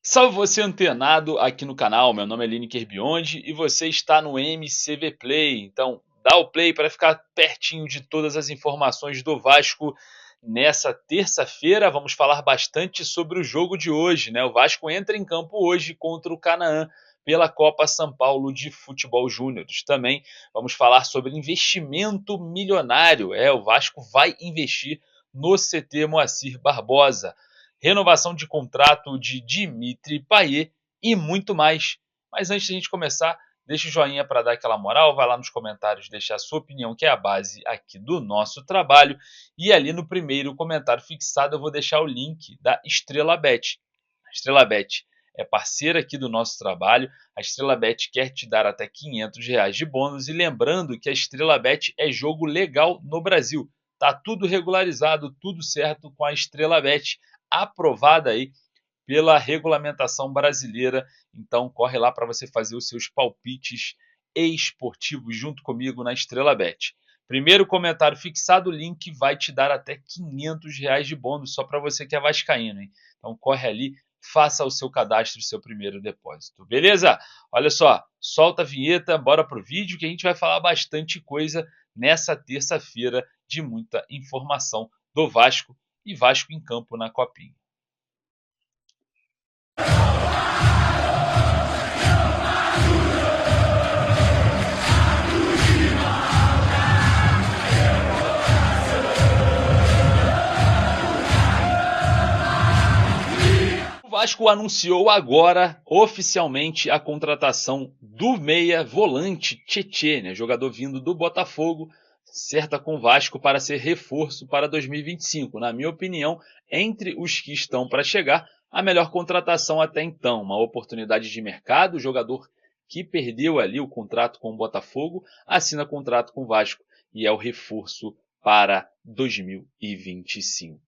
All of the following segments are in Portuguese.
Salve você antenado aqui no canal, meu nome é Lineker Biondi e você está no MCV Play. Então dá o play para ficar pertinho de todas as informações do Vasco nessa terça-feira. Vamos falar bastante sobre o jogo de hoje, né? O Vasco entra em campo hoje contra o Canaã pela Copa São Paulo de Futebol Júnior. Também vamos falar sobre investimento milionário. O Vasco vai investir no CT Moacir Barbosa, renovação de contrato de Dimitri Payet e muito mais. Mas antes de a gente começar, deixa o joinha para dar aquela moral, vai lá nos comentários deixar a sua opinião, que é a base aqui do nosso trabalho. E ali no primeiro comentário fixado eu vou deixar o link da Estrela Bet. A Estrela Bet é parceira aqui do nosso trabalho. A Estrela Bet quer te dar até R$ 500 de bônus. E lembrando que a Estrela Bet é jogo legal no Brasil. Tá tudo regularizado, tudo certo com a Estrela Bet, aprovada aí pela regulamentação brasileira. Então corre lá para você fazer os seus palpites esportivos junto comigo na Estrela Bet. Primeiro comentário fixado, o link vai te dar até R$ 500 de bônus só para você que é vascaíno, hein? Então corre ali, faça o seu cadastro, seu primeiro depósito. Beleza? Olha só, solta a vinheta, bora pro vídeo que a gente vai falar bastante coisa nessa terça-feira de muita informação do Vasco e Vasco em campo na Copinha. O Vasco anunciou agora oficialmente a contratação do meia volante Tietê, né, jogador vindo do Botafogo, certa com o Vasco para ser reforço para 2025. Na minha opinião, entre os que estão para chegar, a melhor contratação até então. Uma oportunidade de mercado, o jogador que perdeu ali o contrato com o Botafogo, assina contrato com o Vasco e é o reforço para 2025.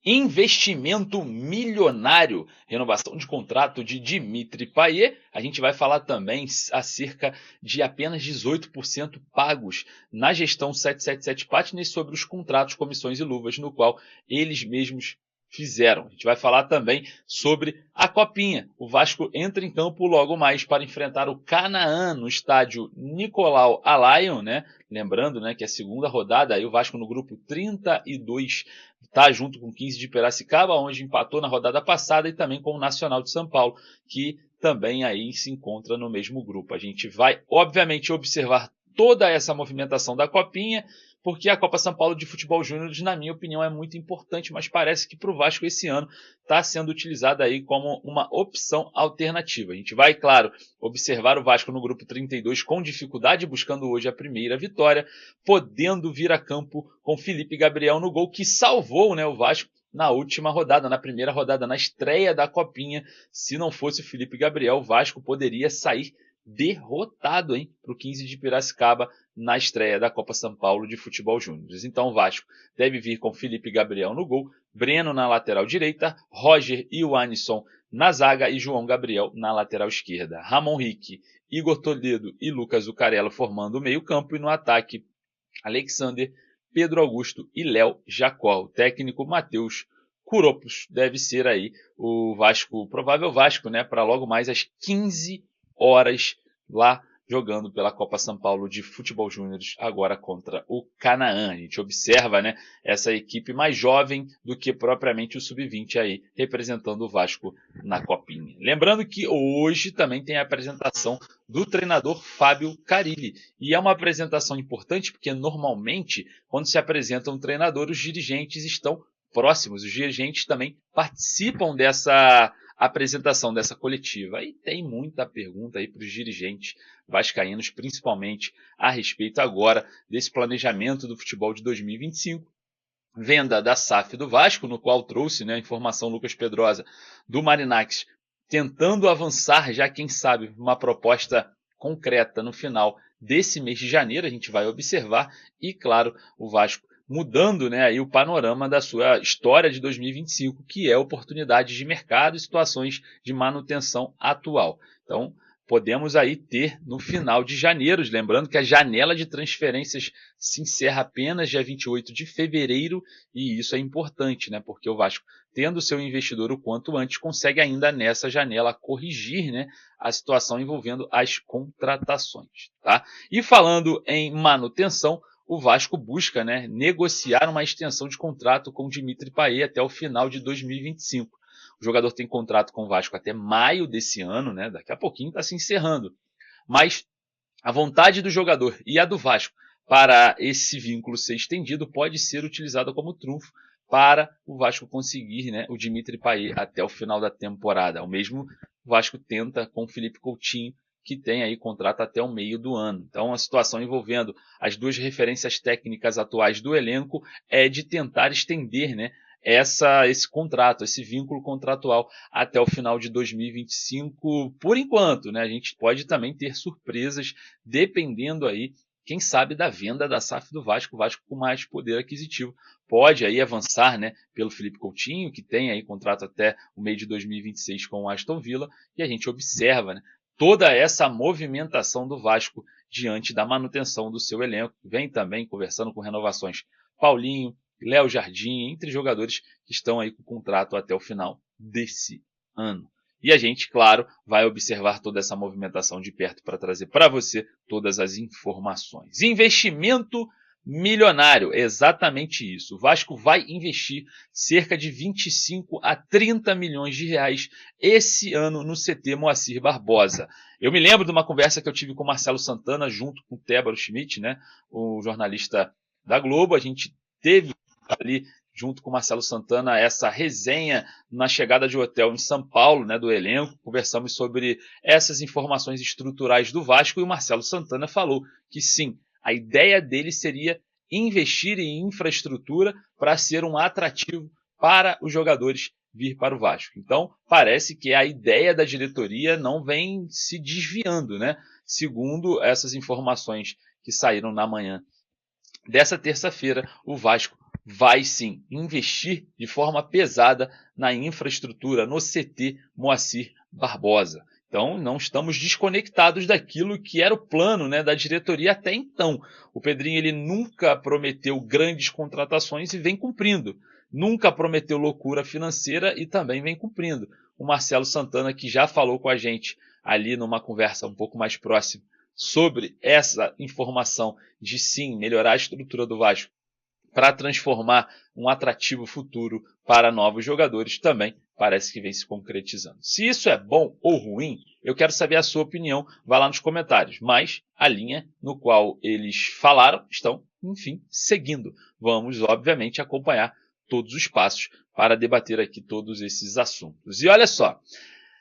Investimento milionário, renovação de contrato de Dimitri Payet. A gente vai falar também acerca de apenas 18% pagos na gestão 777 Patnes sobre os contratos, comissões e luvas, no qual eles mesmos fizeram. A gente vai falar também sobre a Copinha. O Vasco entra em campo logo mais para enfrentar o Canaã no estádio Nicolau Alayon, né? Lembrando, né, que é a segunda rodada, aí o Vasco no grupo 32 está junto com o 15 de Piracicaba, onde empatou na rodada passada, e também com o Nacional de São Paulo, que também aí se encontra no mesmo grupo. A gente vai, obviamente, observar toda essa movimentação da Copinha, porque a Copa São Paulo de Futebol Júnior, na minha opinião, é muito importante, mas parece que para o Vasco esse ano está sendo utilizada aí como uma opção alternativa. A gente vai, claro, observar o Vasco no grupo 32 com dificuldade, buscando hoje a primeira vitória, podendo vir a campo com Felipe Gabriel no gol, que salvou, né, o Vasco na última rodada, na primeira rodada, na estreia da Copinha. Se não fosse o Felipe Gabriel, o Vasco poderia sair derrotado, hein, para o 15 de Piracicaba na estreia da Copa São Paulo de Futebol Júnior. Então o Vasco deve vir com Felipe Gabriel no gol, Breno na lateral direita, Roger e Wannisson na zaga e João Gabriel na lateral esquerda. Ramon Rick, Igor Toledo e Lucas Zucarello formando o meio-campo, e no ataque Alexander, Pedro Augusto e Léo Jacó. O técnico Matheus Curopos deve ser aí o Vasco, o provável Vasco, né, para logo mais às 15 horas lá jogando pela Copa São Paulo de Futebol Júnior, agora contra o Canaã. A gente observa, né, essa equipe mais jovem do que propriamente o Sub-20 aí, representando o Vasco na Copinha. Lembrando que hoje também tem a apresentação do treinador Fábio Carilli. E é uma apresentação importante porque normalmente, quando se apresenta um treinador, os dirigentes estão próximos, os dirigentes também participam dessa apresentação, dessa coletiva. E tem muita pergunta aí para os dirigentes vascaínos, principalmente a respeito agora desse planejamento do futebol de 2025. Venda da SAF do Vasco, no qual trouxe, né, a informação Lucas Pedrosa do Marinax, tentando avançar já, quem sabe, uma proposta concreta no final desse mês de janeiro. A gente vai observar. E claro, o Vasco mudando, né, aí o panorama da sua história de 2025, que é oportunidades de mercado e situações de manutenção atual. Então, podemos aí ter no final de janeiro. Lembrando que a janela de transferências se encerra apenas dia 28 de fevereiro, e isso é importante, né? Porque o Vasco, tendo seu investidor o quanto antes, consegue ainda nessa janela corrigir, né, a situação envolvendo as contratações. Tá? E falando em manutenção, o Vasco busca, né, negociar uma extensão de contrato com Dimitri Payet até o final de 2025. O jogador tem contrato com o Vasco até maio desse ano, né? Daqui a pouquinho está se encerrando. Mas a vontade do jogador e a do Vasco para esse vínculo ser estendido pode ser utilizada como trunfo para o Vasco conseguir, né, o Dimitri Payet até o final da temporada. O mesmo o Vasco tenta com o Felipe Coutinho, que tem aí contrato até o meio do ano. Então, a situação envolvendo as duas referências técnicas atuais do elenco é de tentar estender, né, esse contrato, esse vínculo contratual até o final de 2025, por enquanto, né? A gente pode também ter surpresas, dependendo aí, quem sabe, da venda da SAF do Vasco. O Vasco com mais poder aquisitivo pode aí avançar, né, pelo Felipe Coutinho, que tem aí contrato até o meio de 2026 com o Aston Villa, e a gente observa, né, toda essa movimentação do Vasco diante da manutenção do seu elenco. Vem também conversando com renovações Paulinho, Léo Jardim, entre jogadores que estão aí com contrato até o final desse ano. E a gente, claro, vai observar toda essa movimentação de perto para trazer para você todas as informações. Investimento milionário, exatamente isso. O Vasco vai investir cerca de 25 a 30 milhões de reais esse ano no CT Moacir Barbosa. Eu me lembro de uma conversa que eu tive com o Marcelo Santana, junto com o Tébaro Schmidt, né, o jornalista da Globo. A gente teve ali, junto com o Marcelo Santana, essa resenha na chegada de hotel em São Paulo, né, do elenco. Conversamos sobre essas informações estruturais do Vasco, e o Marcelo Santana falou que sim, a ideia dele seria investir em infraestrutura para ser um atrativo para os jogadores vir para o Vasco. Então, parece que a ideia da diretoria não vem se desviando, né? Segundo essas informações que saíram na manhã dessa terça-feira, o Vasco vai sim investir de forma pesada na infraestrutura, no CT Moacir Barbosa. Então, não estamos desconectados daquilo que era o plano, né, da diretoria até então. O Pedrinho, ele nunca prometeu grandes contratações e vem cumprindo. Nunca prometeu loucura financeira e também vem cumprindo. O Marcelo Santana, que já falou com a gente ali numa conversa um pouco mais próxima sobre essa informação de sim melhorar a estrutura do Vasco para transformar um atrativo futuro para novos jogadores, também parece que vem se concretizando. Se isso é bom ou ruim, eu quero saber a sua opinião, vai lá nos comentários. Mas a linha no qual eles falaram estão, enfim, seguindo. Vamos, obviamente, acompanhar todos os passos para debater aqui todos esses assuntos. E olha só,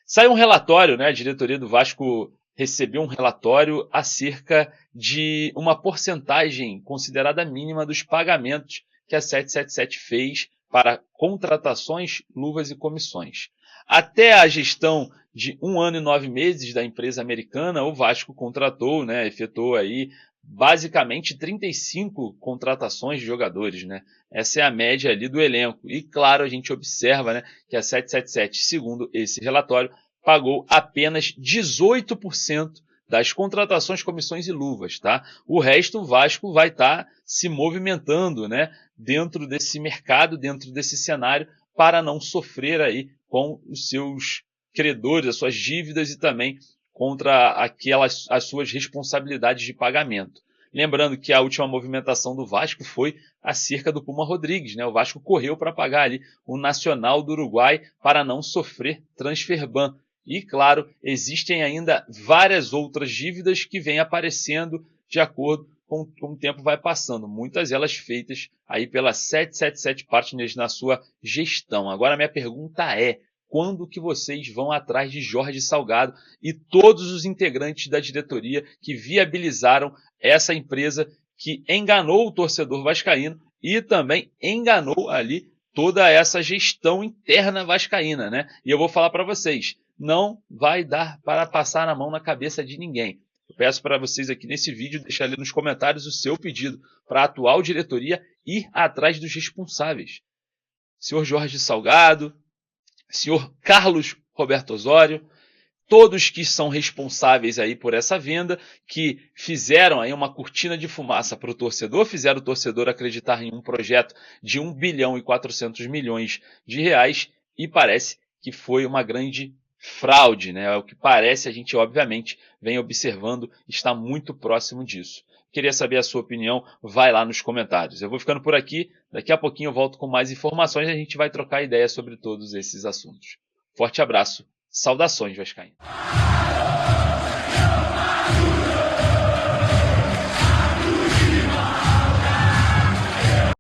saiu um relatório, né? A diretoria do Vasco recebeu um relatório acerca de uma porcentagem considerada mínima dos pagamentos que a 777 fez para contratações, luvas e comissões. Até a gestão de 1 ano e 9 meses da empresa americana, o Vasco contratou, né, efetuou aí basicamente 35 contratações de jogadores, né? Essa é a média ali do elenco. E claro, a gente observa, né, que a 777, segundo esse relatório, pagou apenas 18% das contratações, comissões e luvas, tá? O resto, o Vasco vai estar se movimentando, né, dentro desse mercado, dentro desse cenário, para não sofrer aí com os seus credores, as suas dívidas e também contra as suas responsabilidades de pagamento. Lembrando que a última movimentação do Vasco foi acerca do Puma Rodrigues, né? O Vasco correu para pagar ali o Nacional do Uruguai para não sofrer transfer ban. E, claro, existem ainda várias outras dívidas que vêm aparecendo de acordo com o tempo vai passando. Muitas delas feitas aí pela 777 Partners na sua gestão. Agora, minha pergunta é: quando que vocês vão atrás de Jorge Salgado e todos os integrantes da diretoria que viabilizaram essa empresa que enganou o torcedor vascaíno e também enganou ali toda essa gestão interna vascaína, né? E eu vou falar para vocês, não vai dar para passar a mão na cabeça de ninguém. Eu peço para vocês aqui nesse vídeo deixar ali nos comentários o seu pedido para a atual diretoria ir atrás dos responsáveis. Senhor Jorge Salgado, senhor Carlos Roberto Osório, todos que são responsáveis aí por essa venda, que fizeram aí uma cortina de fumaça para o torcedor, fizeram o torcedor acreditar em um projeto de 1 bilhão e 400 milhões de reais, e parece que foi uma grande fraude, né? É o que parece, a gente obviamente vem observando, está muito próximo disso. Queria saber a sua opinião, vai lá nos comentários. Eu vou ficando por aqui, daqui a pouquinho eu volto com mais informações e a gente vai trocar ideias sobre todos esses assuntos. Forte abraço, saudações vascaínas.